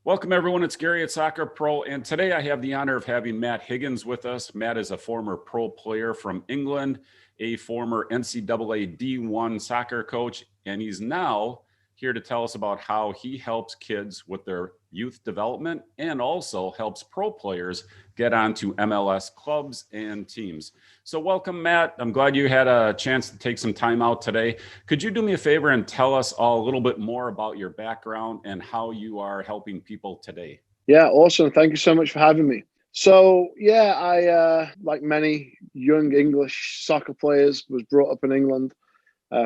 Welcome, everyone. It's Gary at Soccer Pro, and today I have the honor of having Matt Higgins with us. Matt is a former pro player from England, a former NCAA D1 soccer coach, and he's now here to tell us about how he helps kids with their youth development and also helps pro players get onto MLS clubs and teams. So welcome, Matt. I'm glad you had a chance to take some time out today. Could you do me a favor and tell us all a little bit more about your background and how you are helping people today? Yeah, awesome. Thank you so much for having me. So, I, like many young English soccer players, was brought up in England,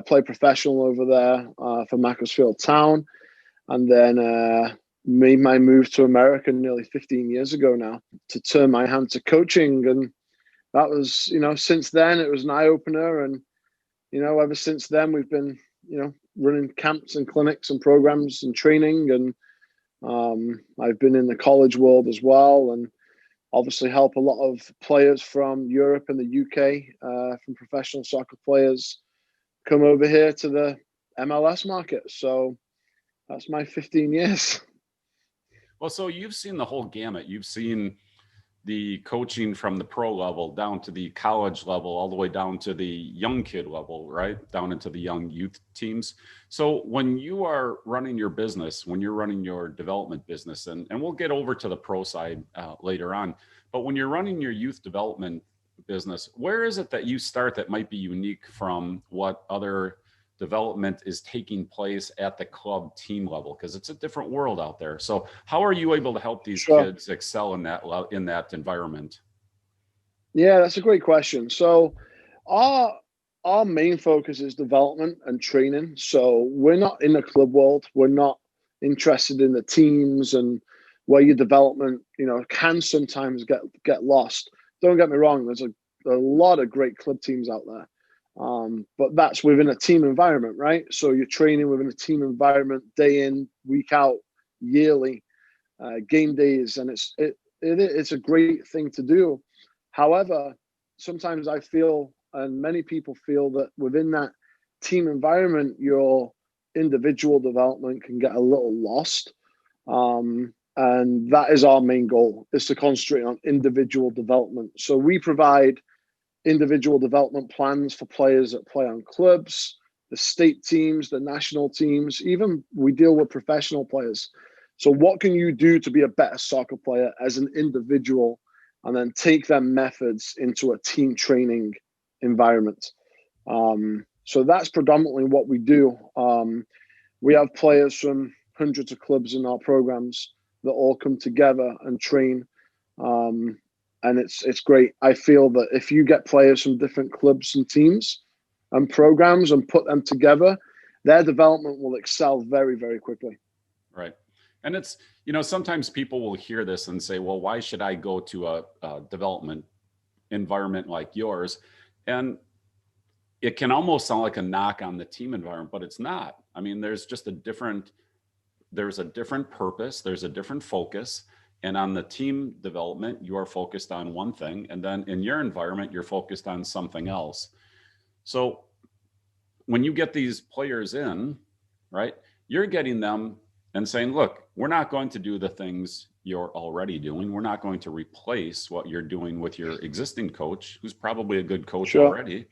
played professional over there for Macclesfield Town, and then made my move to America nearly 15 years ago now to turn my hand to coaching. And that was, since then it was an eye-opener. And, ever since then we've been, running camps and clinics and programs and training. And I've been in the college world as well, and obviously help a lot of players from Europe and the UK, from professional soccer players, come over here to the MLS market. So that's my 15 years. Well, so you've seen the whole gamut. You've seen the coaching from the pro level down to the college level, all the way down to the young kid level, right? Down into the young youth teams. So when you are running your business, when you're running your development business, and we'll get over to the pro side later on, but when you're running your youth development business, where is it that you start that might be unique from what other development is taking place at the club team level? Because it's a different world out there. So how are you able to help these kids excel in that environment? Yeah, that's a great question. So our main focus is development and training. So we're not in the club world. We're not interested in the teams and where your development, can sometimes get lost. Don't get me wrong. There's a lot of great club teams out there. But that's within a team environment, right? So you're training within a team environment day in, week out, yearly, game days, and it's a great thing to do. However, sometimes I feel, and many people feel, that within that team environment, your individual development can get a little lost. And that is our main goal, is to concentrate on individual development. So we provide individual development plans for players that play on clubs, the state teams, the national teams, even we deal with professional players. So what can you do to be a better soccer player as an individual, and then take them methods into a team training environment? So that's predominantly what we do. We have players from hundreds of clubs in our programs that all come together and train. And it's great. I feel that if you get players from different clubs and teams and programs and put them together, their development will excel very, very quickly. Right. And it's, sometimes people will hear this and say, well, why should I go to a development environment like yours? And it can almost sound like a knock on the team environment, but it's not. I mean, there's a different purpose. There's a different focus. And on the team development, you are focused on one thing. And then in your environment, you're focused on something else. So when you get these players in, right, you're getting them and saying, look, we're not going to do the things you're already doing. We're not going to replace what you're doing with your existing coach, who's probably a good coach already.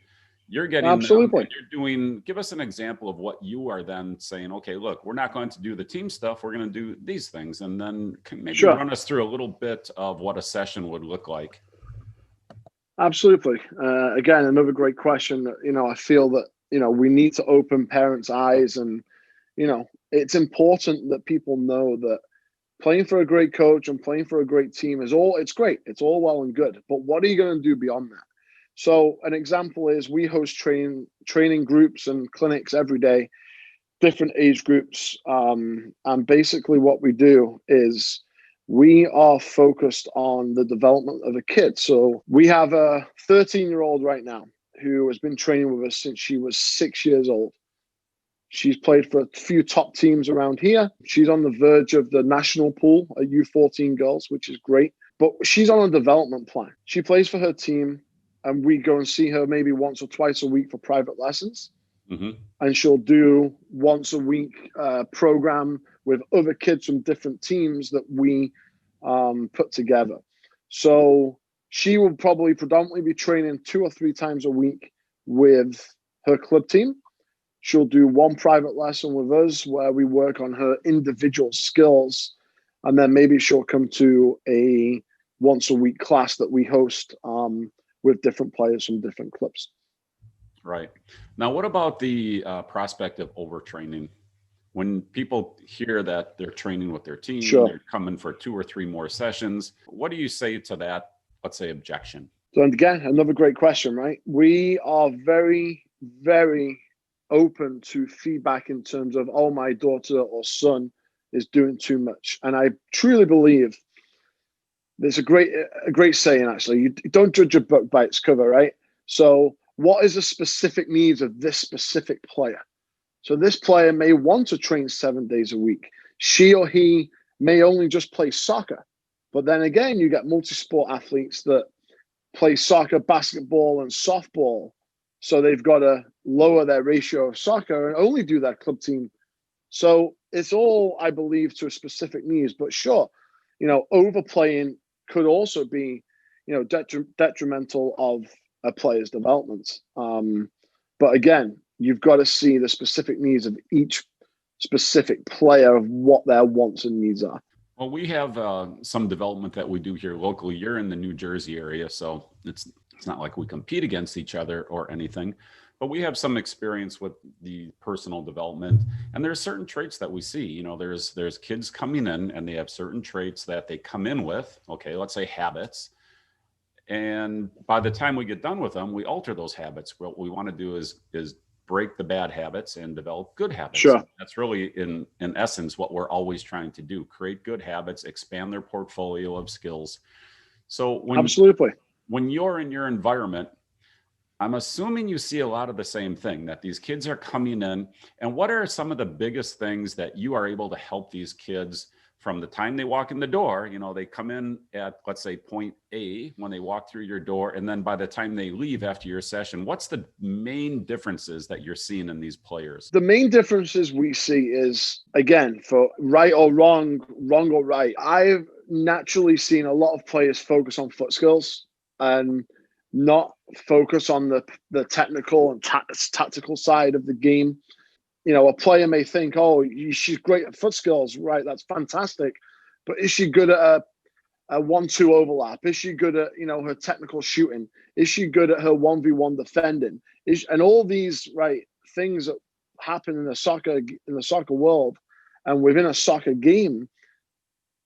You're getting Absolutely. them, you're doing, give us an example of what you are then saying, okay, look, we're not going to do the team stuff. We're going to do these things. And then maybe run us through a little bit of what a session would look like. Absolutely. Again, another great question. I feel that, we need to open parents' eyes, and, it's important that people know that playing for a great coach and playing for a great team it's great. It's all well and good. But what are you going to do beyond that? So an example is we host training groups and clinics every day, different age groups. And basically what we do is we are focused on the development of a kid. So we have a 13-year-old right now who has been training with us since she was 6 years old. She's played for a few top teams around here. She's on the verge of the national pool at U14 girls, which is great. But she's on a development plan. She plays for her team, and we go and see her maybe once or twice a week for private lessons. Mm-hmm. And she'll do once a week program with other kids from different teams that we put together. So she will probably predominantly be training 2 or 3 times a week with her club team. She'll do one private lesson with us where we work on her individual skills. And then maybe she'll come to a once a week class that we host with different players from different clubs. Right. Now, what about the prospect of overtraining? When people hear that they're training with their team, Sure. they're coming for 2 or 3 more sessions, what do you say to that, let's say, objection? So, and again, another great question, right? We are very, very open to feedback in terms of, oh, my daughter or son is doing too much. And I truly believe there's a great saying, actually, you don't judge a book by its cover, right? So what is the specific needs of this specific player? So this player may want to train 7 days a week. She or he may only just play soccer. But then again, you get multi-sport athletes that play soccer, basketball, and softball. So they've got to lower their ratio of soccer and only do their club team. So it's all, I believe, to a specific needs. But sure, overplaying could also be, detrimental of a player's development. But again, you've got to see the specific needs of each specific player of what their wants and needs are. Well, we have some development that we do here locally. You're in the New Jersey area, so it's not like we compete against each other or anything, but we have some experience with the personal development. And there's certain traits that we see. There's kids coming in and they have certain traits that they come in with, okay, let's say habits. And by the time we get done with them, we alter those habits. What we want to do is break the bad habits and develop good habits. Sure. That's really in essence what we're always trying to do: create good habits, expand their portfolio of skills. So Absolutely. When you're in your environment, I'm assuming you see a lot of the same thing, that these kids are coming in. And what are some of the biggest things that you are able to help these kids from the time they walk in the door? They come in at, let's say, point A when they walk through your door. And then by the time they leave after your session, what's the main differences that you're seeing in these players? The main differences we see is, again, for right or wrong or right, I've naturally seen a lot of players focus on foot skills and not focus on the technical and tactical side of the game. A player may think, oh, she's great at foot skills, right? That's fantastic. But is she good at a 1-2 overlap? Is she good at, her technical shooting? Is she good at her 1v1 defending? And all these, right, things that happen in the soccer world and within a soccer game.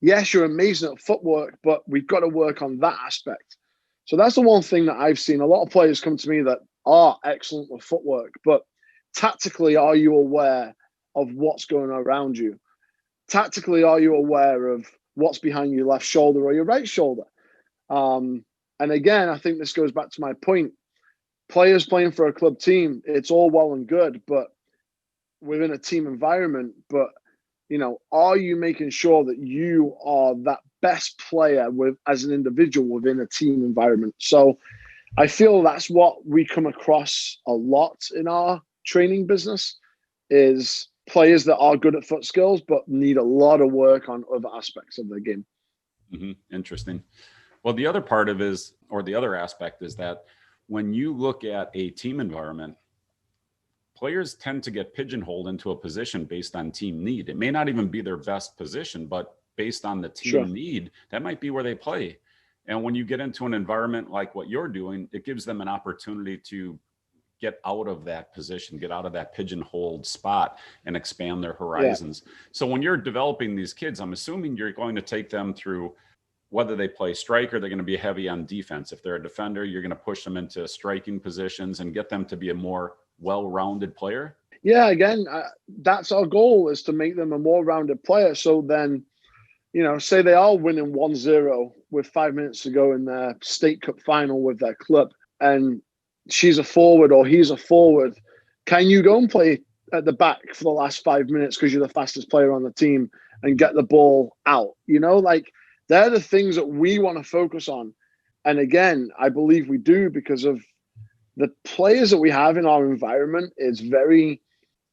Yes, you're amazing at footwork, but we've got to work on that aspect. So that's the one thing that I've seen. A lot of players come to me that are excellent with footwork, but tactically, are you aware of what's going on around you? Tactically, are you aware of what's behind your left shoulder or your right shoulder? And again, I think this goes back to my point. Players playing for a club team, it's all well and good, but within a team environment, but are you making sure that you are that best player as an individual within a team environment? So I feel that's what we come across a lot in our training business, is players that are good at foot skills but need a lot of work on other aspects of their game. Mm-hmm. Interesting. Well, the other part of the other aspect is that when you look at a team environment, players tend to get pigeonholed into a position based on team need. It may not even be their best position, but based on the team need, that might be where they play. And when you get into an environment like what you're doing, it gives them an opportunity to get out of that position, get out of that pigeonholed spot and expand their horizons. Yeah. So when you're developing these kids, I'm assuming you're going to take them through, whether they play striker, they're going to be heavy on defense. If they're a defender, you're going to push them into striking positions and get them to be a more well-rounded player. Yeah, again, that's our goal, is to make them a more rounded player. So then, say they are winning 1-0 with 5 minutes to go in their state cup final with their club, and she's a forward or he's a forward. Can you go and play at the back for the last 5 minutes because you're the fastest player on the team and get the ball out? They're the things that we want to focus on. And again, I believe we do, because of the players that we have in our environment. It's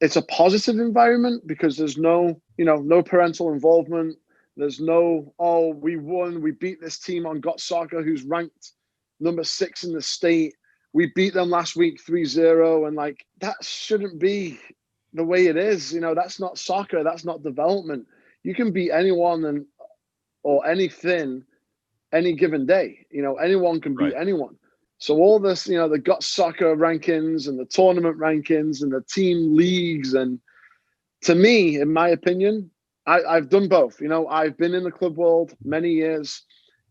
it's a positive environment because there's no, no parental involvement. There's no, oh, we won, we beat this team on Got Soccer who's ranked number 6 in the state. We beat them last week 3-0. And like, that shouldn't be the way it is. That's not soccer. That's not development. You can beat anyone or anything any given day. Anyone can beat anyone. So all this, the Got Soccer rankings and the tournament rankings and the team leagues. And to me, in my opinion, I've done both. I've been in the club world many years.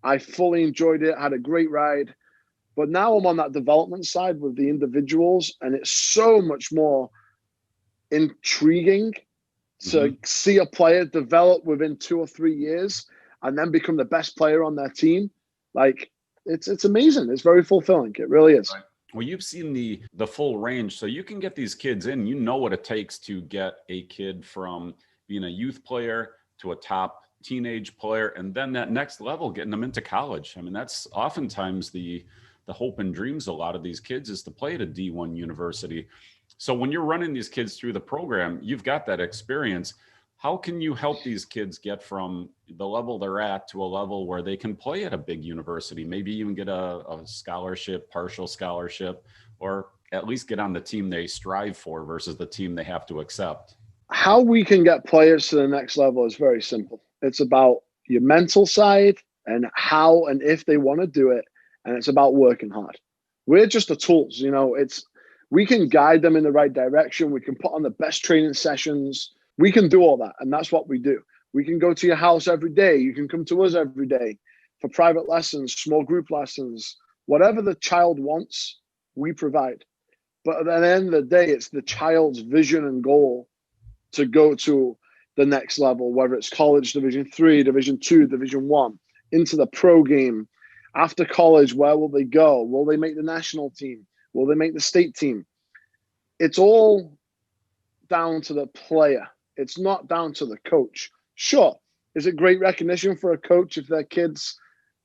I fully enjoyed it, had a great ride. But now I'm on that development side with the individuals, and it's so much more intriguing to see a player develop within 2 or 3 years and then become the best player on their team. Like, it's amazing. It's very fulfilling. It really is. Right. Well, you've seen the full range, so you can get these kids in. You know what it takes to get a kid from being a youth player to a top teenage player, and then that next level, getting them into college. I mean, that's oftentimes the hope and dreams of a lot of these kids is to play at a D1 university. So when you're running these kids through the program, you've got that experience. How can you help these kids get from the level they're at to a level where they can play at a big university, maybe even get a scholarship, partial scholarship, or at least get on the team they strive for versus the team they have to accept? How we can get players to the next level is very simple. It's about your mental side and how and if they want to do it. And it's about working hard. We're just the tools, we can guide them in the right direction. We can put on the best training sessions. We can do all that. And that's what we do. We can go to your house every day. You can come to us every day for private lessons, small group lessons, whatever the child wants, we provide. But at the end of the day, it's the child's vision and goal to go to the next level, whether it's college, Division 3, Division 2, Division 1, into the pro game. After college, where will they go? Will they make the national team? Will they make the state team? It's all down to the player. It's not down to the coach. Sure, is it great recognition for a coach if their kids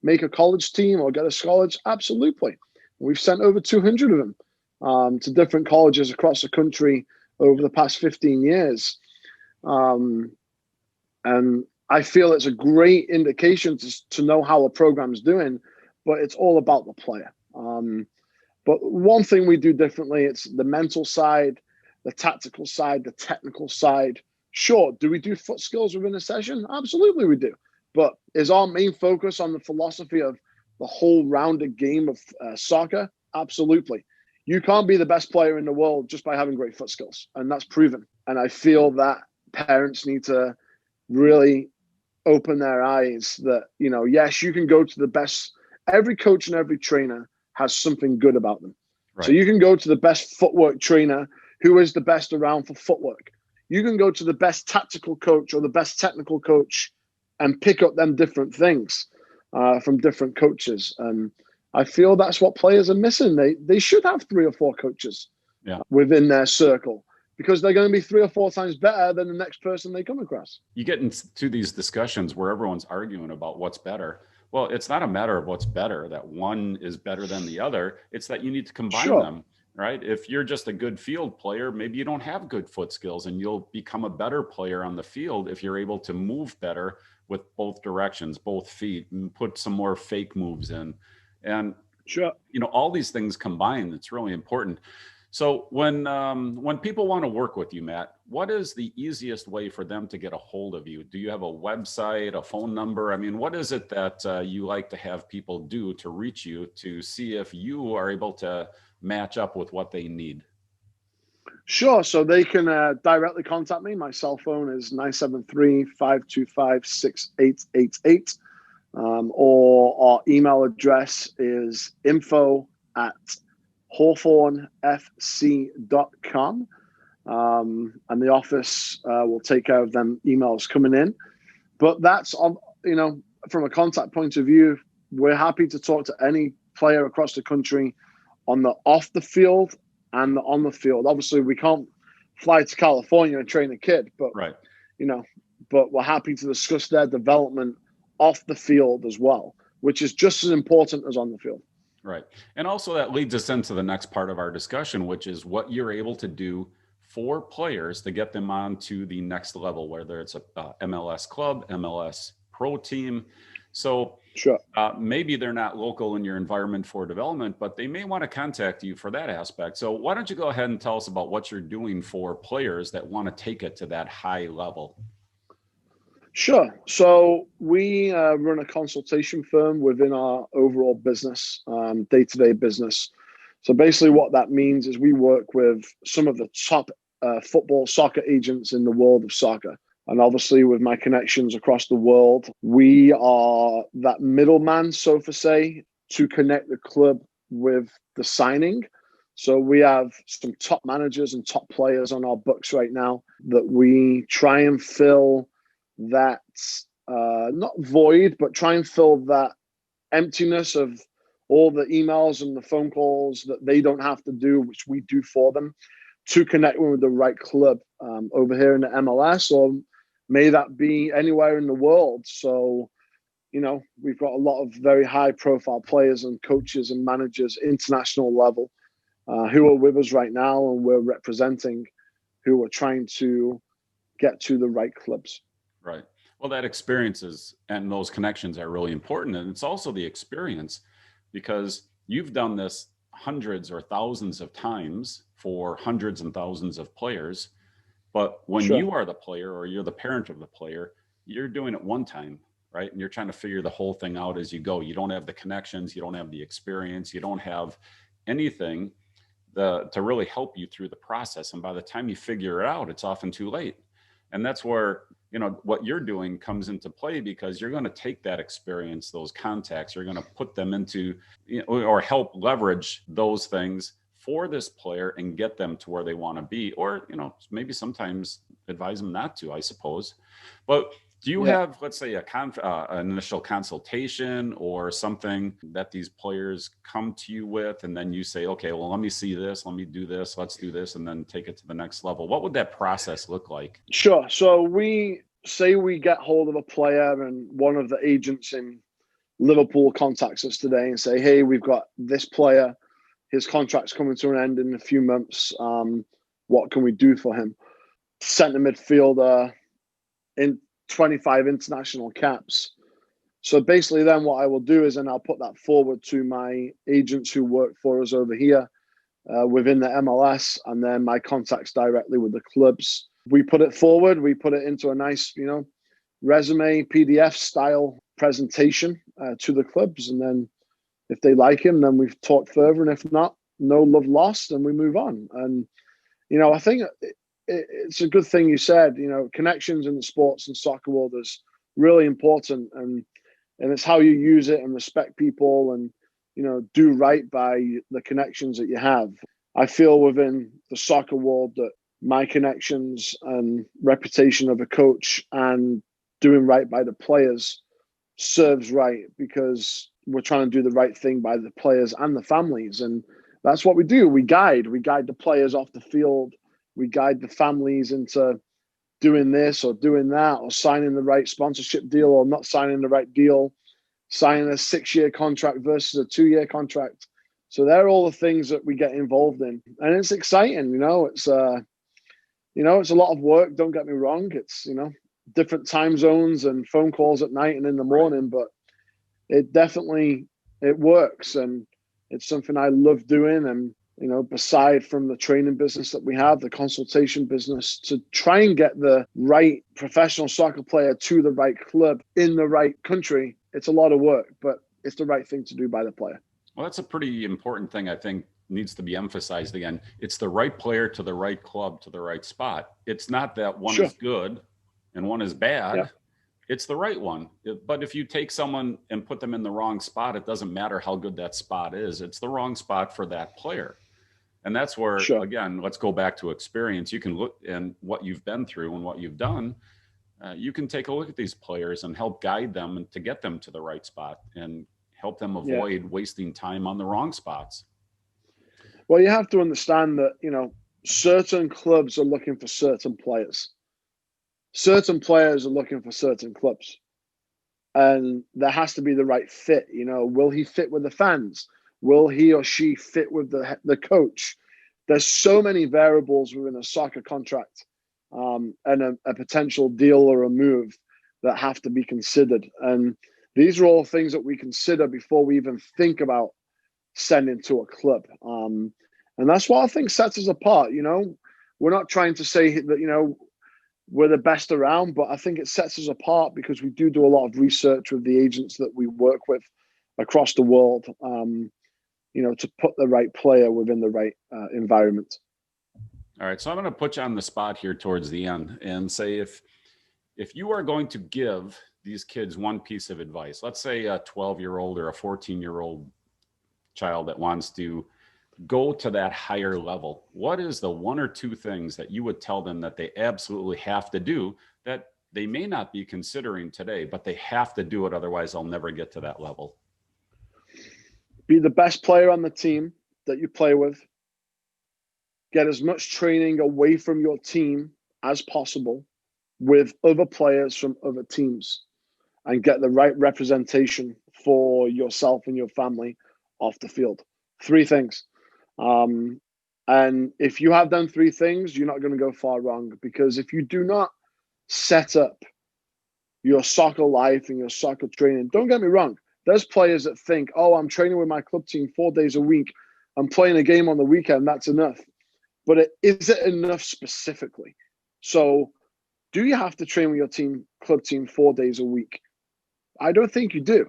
make a college team or get a scholarship? Absolutely. We've sent over 200 of them to different colleges across the country over the past 15 years. And I feel it's a great indication to know how a program's doing, but it's all about the player. But one thing we do differently, it's the mental side, the tactical side, the technical side. Sure, do we do foot skills within a session? Absolutely we do. But is our main focus on the philosophy of the whole rounded game of soccer? Absolutely. You can't be the best player in the world just by having great foot skills, and that's proven. And I feel that parents need to really open their eyes that, yes, you can go to the best. Every coach and every trainer has something good about them. Right. So you can go to the best footwork trainer who is the best around for footwork. You can go to the best tactical coach or the best technical coach and pick up them different things from different coaches. And I feel that's what players are missing. They should have 3 or 4 coaches within their circle, because they're going to be 3 or 4 times better than the next person they come across. You get into these discussions where everyone's arguing about what's better. Well, it's not a matter of what's better, that one is better than the other. It's that you need to combine them, right? If you're just a good field player, maybe you don't have good foot skills, and you'll become a better player on the field if you're able to move better with both directions, both feet, and put some more fake moves in. And, all these things combined, it's really important. So when people want to work with you, Matt, what is the easiest way for them to get a hold of you? Do you have a website, a phone number? I mean, what is it that you like to have people do to reach you to see if you are able to match up with what they need? Sure. So they can directly contact me. My cell phone is 973-525-6888. Or our email address is info@hawthornefc.com. And the office will take care of them emails coming in. But that's on, from a contact point of view, we're happy to talk to any player across the country on the off the field and the on the field. Obviously, we can't fly to California and train a kid, but but we're happy to discuss their development off the field as well, which is just as important as on the field. Right. And also that leads us into the next part of our discussion, which is what you're able to do for players to get them on to the next level, whether it's a MLS club, MLS pro team. So Sure. maybe they're not local in your environment for development, but they may want to contact you for that aspect. So why don't you go ahead and tell us about what you're doing for players that want to take it to that high level? Sure. So we run a consultation firm within our overall business, day-to-day business. So basically what that means is we work with some of the top football, soccer agents in the world of soccer. And obviously with my connections across the world, we are that middleman, so to say, to connect the club with the signing. So we have some top managers and top players on our books right now that we try and fill that not void, but try and fill that emptiness of all the emails and the phone calls that they don't have to do, which we do for them, to connect with the right club over here in the MLS, or may that be anywhere in the world. So, you know, we've got a lot of very high profile players and coaches and managers, international level, who are with us right now and we're representing, who are trying to get to the right clubs. Right. Well, that experiences and those connections are really important. And it's also the experience, because you've done this hundreds or thousands of times for hundreds and thousands of players. But when Sure. you are the player or you're the parent of the player, you're doing it one time, right? And you're trying to figure the whole thing out as you go. You don't have the connections, you don't have the experience, you don't have anything to really help you through the process. And by the time you figure it out, it's often too late. And that's where, you know, what you're doing comes into play, because you're going to take that experience, those contacts, you're going to put them into, you know, or help leverage those things for this player and get them to where they want to be, or, you know, maybe sometimes advise them not to, I suppose. But do you have, let's say, an initial consultation or something that these players come to you with, and then you say, okay, well, let me see this, let me do this, let's do this, and then take it to the next level? What would that process look like? Sure. So we say we get hold of a player and one of the agents in Liverpool contacts us today and say, hey, we've got this player, his contract's coming to an end in a few months. What can we do for him? Centre midfielder in 25 international caps. So basically then what I will do is then I'll put that forward to my agents who work for us over here within the MLS, and then my contacts directly with the clubs. We put it forward, we put it into a nice, you know, resume PDF style presentation to the clubs, and then if they like him, then we've talked further, and if not, no love lost, and we move on. And you know, I think it's a good thing you said. You know, connections in the sports and soccer world is really important, and it's how you use it and respect people, and you know, do right by the connections that you have. I feel within the soccer world that my connections and reputation of a coach and doing right by the players serves right, because we're trying to do the right thing by the players and the families. And that's what we do. We guide the players off the field. We guide the families into doing this or doing that, or signing the right sponsorship deal or not signing the right deal, signing a 6-year contract versus a 2-year contract. So they're all the things that we get involved in. And it's exciting, you know, it's a lot of work. Don't get me wrong. It's, you know, different time zones and phone calls at night and in the morning, but it works, and it's something I love doing. And you know, beside from the training business that we have, the consultation business, to try and get the right professional soccer player to the right club in the right country, it's a lot of work, but it's the right thing to do by the player. Well, that's a pretty important thing, I think, needs to be emphasized again. It's the right player to the right club to the right spot. It's not that one is good and one is bad. Yeah. It's the right one. But if you take someone and put them in the wrong spot, it doesn't matter how good that spot is. It's the wrong spot for that player. And that's where, again, let's go back to experience. You can look and what you've been through and what you've done. You can take a look at these players and help guide them and to get them to the right spot and help them avoid wasting time on the wrong spots. Well, you have to understand that, you know, certain clubs are looking for certain players. Certain players are looking for certain clubs. And there has to be the right fit. You know, will he fit with the fans? Will he or she fit with the coach? there's so many variables within a soccer contract, and a potential deal or a move that have to be considered. And these are all things that we consider before we even think about sending to a club. And that's what I think sets us apart. We're not trying to say that, we're the best around, but I think it sets us apart because we do a lot of research with the agents that we work with across the world, to put the right player within the right environment. All right, so I'm going to put you on the spot here towards the end and say if you are going to give these kids one piece of advice, let's say a 12-year-old or a 14-year-old child that wants to go to that higher level, what is the one or two things that you would tell them that they absolutely have to do that they may not be considering today, but they have to do it, otherwise they'll never get to that level? Be the best player on the team that you play with. Get as much training away from your team as possible with other players from other teams, and get the right representation for yourself and your family off the field. 3 things. And if you have done 3 things, you're not going to go far wrong, because if you do not set up your soccer life and your soccer training, don't get me wrong, there's players that think, oh, I'm training with my club team 4 days a week, I'm playing a game on the weekend, that's enough. But is it enough specifically? So do you have to train with your club team 4 days a week? I don't think you do.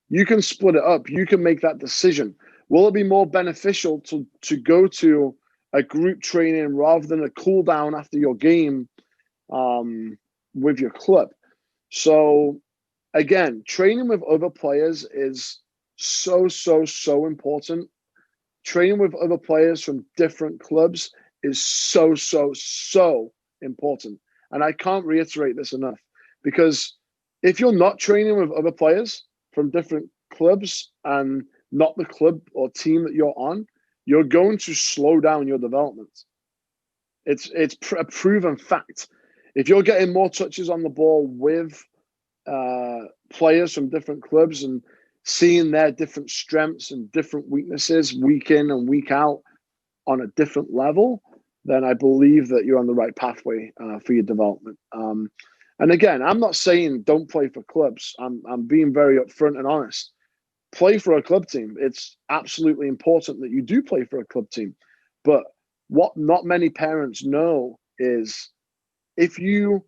You can split it up. You can make that decision. Will it be more beneficial to go to a group training rather than a cool down after your game with your club? So again, training with other players is so important. Training with other players from different clubs is so important. And I can't reiterate this enough, because if you're not training with other players from different clubs and not the club or team that you're on, you're going to slow down your development. It's a proven fact. If you're getting more touches on the ball with players from different clubs and seeing their different strengths and different weaknesses week in and week out on a different level, then I believe that you're on the right pathway for your development. And again, I'm not saying don't play for clubs. I'm being very upfront and honest. Play for a club team. It's absolutely important that you do play for a club team. But what not many parents know is if you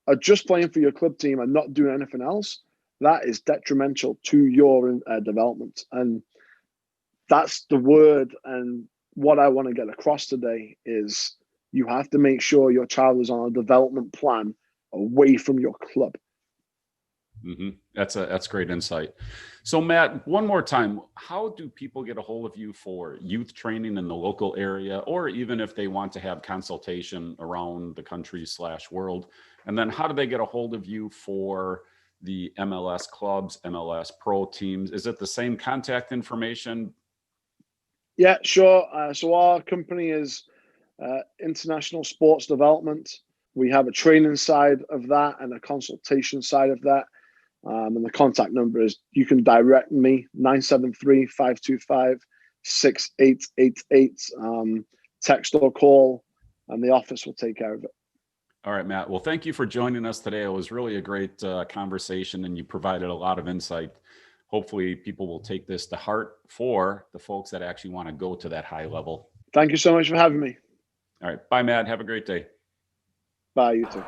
are just playing for your club team and not doing anything else, that is detrimental to your development. And that's the word. And what I want to get across today is you have to make sure your child is on a development plan away from your club. Mm-hmm. That's great insight. So Matt, one more time, how do people get a hold of you for youth training in the local area, or even if they want to have consultation around the country/world? And then how do they get a hold of you for the MLS clubs, MLS pro teams? Is it the same contact information? Yeah, sure. So our company is International Sports Development. We have a training side of that and a consultation side of that. And the contact number is, you can direct me, 973-525-6888, text or call, and the office will take care of it. All right, Matt. Well, thank you for joining us today. It was really a great conversation, and you provided a lot of insight. Hopefully people will take this to heart for the folks that actually want to go to that high level. Thank you so much for having me. All right. Bye, Matt. Have a great day. Bye, you too.